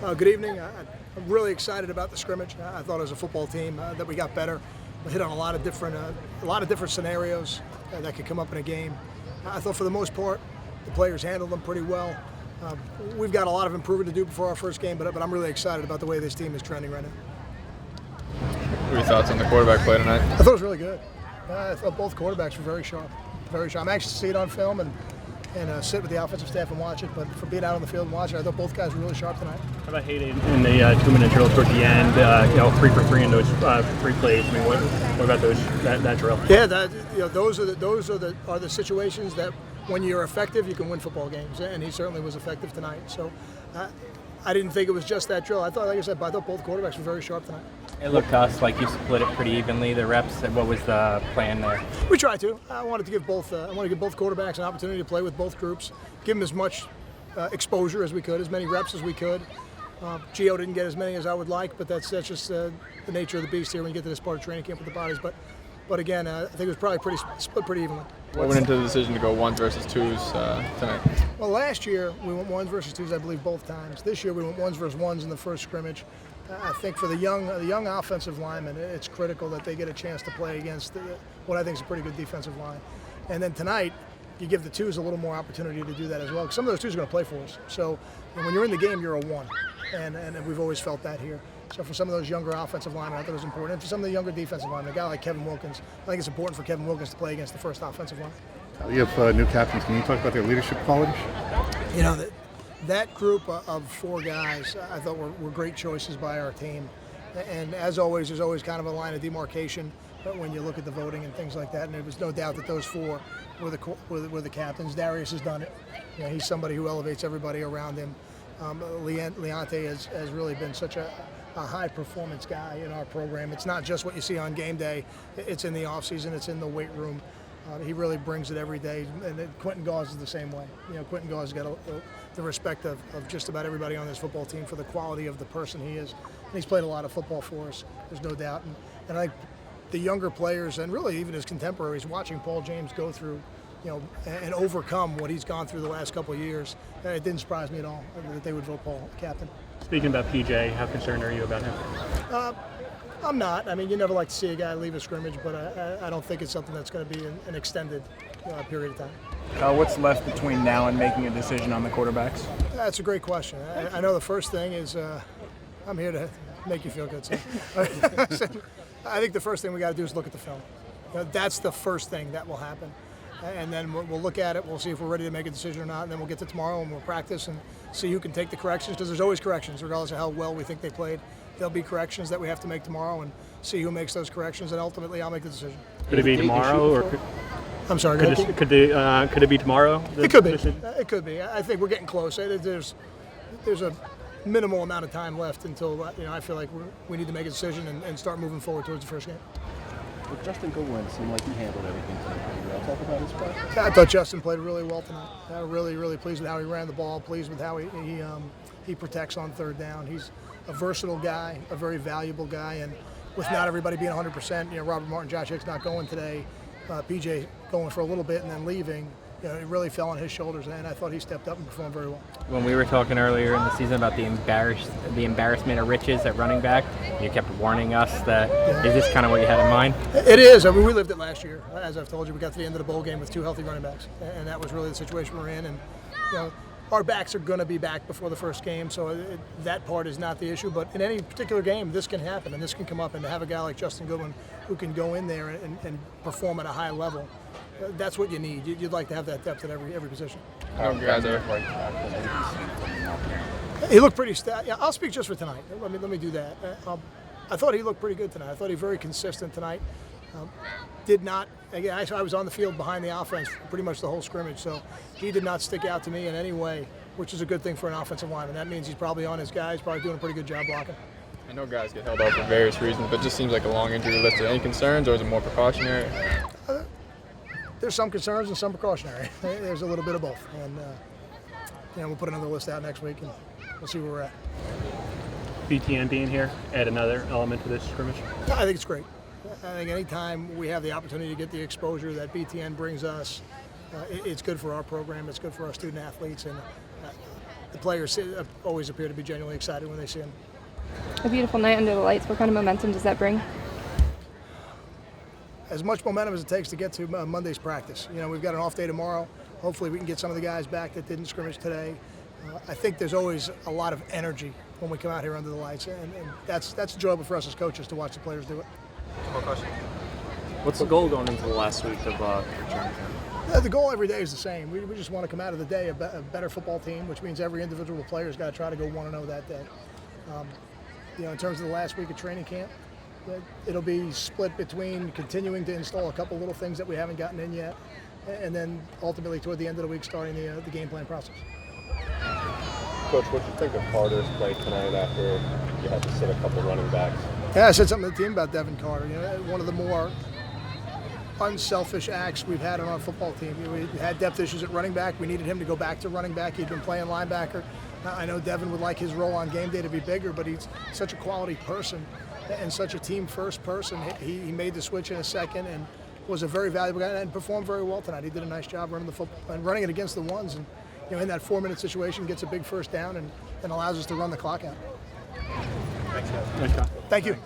Good evening. I'm really excited about the scrimmage. I thought as a football team that we got better. We hit on a lot of different scenarios that could come up in a game. I thought for the most part the players handled them pretty well. We've got a lot of improvement to do before our first game, but I'm really excited about the way this team is trending right now. What are your thoughts on the quarterback play tonight? I thought it was really good. I thought both quarterbacks were very sharp. Very sharp. I'm anxious to see it on film and sit with the offensive staff and watch it, but for being out on the field and watching it, I thought both guys were really sharp tonight. How about Hayden in the 2-minute drill toward the end? 3 for 3 in those 3 plays. I mean, what about that drill? Yeah, those are the situations that when you're effective, you can win football games, and he certainly was effective tonight. So I didn't think it was just that drill. I thought, like I said, I thought both quarterbacks were very sharp tonight. It looked to us like you split it pretty evenly, the reps. What was the plan there? We tried to. I wanted to give both quarterbacks an opportunity to play with both groups, give them as much exposure as we could, as many reps as we could. Gio didn't get as many as I would like, but that's just the nature of the beast here when you get to this part of training camp with the bodies. But again, I think it was probably split pretty evenly. What went into the decision to go 1s versus 2s tonight? Well, last year we went 1s versus 2s, I believe, both times. This year we went 1s versus 1s in the first scrimmage. I think for the young offensive linemen, it's critical that they get a chance to play against what I think is a pretty good defensive line. And then tonight, you give the 2s a little more opportunity to do that as well. Some of those 2s are going to play for us. So when you're in the game, you're a 1. And we've always felt that here. So for some of those younger offensive linemen, I thought it was important. And for some of the younger defensive linemen, a guy like Kevin Wilkins, I think it's important for Kevin Wilkins to play against the first offensive line. You have new captains. Can you talk about their leadership qualities? You know, that group of 4 guys I thought were great choices by our team. And as always, there's always kind of a line of demarcation when you look at the voting and things like that. And there was no doubt that those 4 were the captains. Darius has done it. You know, he's somebody who elevates everybody around him. Leonte has really been such a high-performance guy in our program. It's not just what you see on game day. It's in the off-season. It's in the weight room. He really brings it every day. And Quentin Gauze is the same way. You know, Quentin Gauze has got the respect of just about everybody on this football team for the quality of the person he is. And he's played a lot of football for us, there's no doubt. And I think the younger players, and really even his contemporaries, watching Paul James go through, you know, and overcome what he's gone through the last couple of years, it didn't surprise me at all that they would vote Paul captain. Speaking about PJ, how concerned are you about him? I'm not. I mean, you never like to see a guy leave a scrimmage, but I don't think it's something that's going to be an extended period of time. What's left between now and making a decision on the quarterbacks? That's a great question. I know the first thing is I'm here to make you feel good. So I think the first thing we got to do is look at the film. You know, that's the first thing that will happen. And then we'll look at it, we'll see if we're ready to make a decision or not, and then we'll get to tomorrow and we'll practice and see who can take the corrections, because there's always corrections, regardless of how well we think they played. There'll be corrections that we have to make tomorrow and see who makes those corrections, and ultimately I'll make the decision. Could it be tomorrow, or I'm sorry. Could it be tomorrow? It could be. It could be. I think we're getting close. There's a minimal amount of time left until I feel like we need to make a decision and start moving forward towards the first game. Well, Justin Goodwin seemed like he handled everything tonight pretty well. Talk about his play. I thought Justin played really well tonight. Really, really pleased with how he ran the ball. Pleased with how he protects on third down. He's a versatile guy, a very valuable guy, and with not everybody being 100%, Robert Martin, Josh Hicks not going today, PJ going for a little bit and then leaving. It really fell on his shoulders, and I thought he stepped up and performed very well. When we were talking earlier in the season about the embarrassment of riches at running back, you kept warning us that is this kind of what you had in mind? It is. I mean, we lived it last year. As I've told you, we got to the end of the bowl game with 2 healthy running backs, and that was really the situation we're in. And our backs are going to be back before the first game, so that part is not the issue. But in any particular game, this can happen, and this can come up. And to have a guy like Justin Goodwin who can go in there and perform at a high level, that's what you need. You'd like to have that depth at every position. He looked pretty Yeah, I'll speak just for tonight. Let me do that. I thought he looked pretty good tonight. I thought he was very consistent tonight. Did not. Again, I was on the field behind the offense pretty much the whole scrimmage, so he did not stick out to me in any way, which is a good thing for an offensive lineman. That means he's probably on his guys, probably doing a pretty good job blocking. I know guys get held out for various reasons, but it just seems like a long injury list. Are there any concerns, or is it more precautionary? There's some concerns and some precautionary. There's a little bit of both. And we'll put another list out next week, and we'll see where we're at. BTN being here add another element to this scrimmage? I think it's great. I think anytime we have the opportunity to get the exposure that BTN brings us, it's good for our program. It's good for our student athletes, and the players always appear to be genuinely excited when they see him. A beautiful night under the lights. What kind of momentum does that bring? As much momentum as it takes to get to Monday's practice. You know, we've got an off day tomorrow. Hopefully we can get some of the guys back that didn't scrimmage today. I think there's always a lot of energy when we come out here under the lights, and that's enjoyable for us as coaches to watch the players do it. More question. What's the goal going into the last week of training camp? The goal every day is the same. We just want to come out of the day a better football team, which means every individual player's got to try to go 1-0 that day. You know, in terms of the last week of training camp, it'll be split between continuing to install a couple little things that we haven't gotten in yet, and then ultimately toward the end of the week starting the game plan process. Coach, what did you think of Carter's play tonight after you had to sit a couple running backs? Yeah, I said something to the team about Devin Carter. You know, one of the more unselfish acts we've had on our football team. You know, we had depth issues at running back. We needed him to go back to running back. He'd been playing linebacker. I know Devin would like his role on game day to be bigger, but he's such a quality person and such a team-first person. He made the switch in a second and was a very valuable guy and performed very well tonight. He did a nice job running the football and running it against the ones. And you know, in that 4-minute situation, gets a big first down and allows us to run the clock out. Thanks, guys. Nice job. Thank you.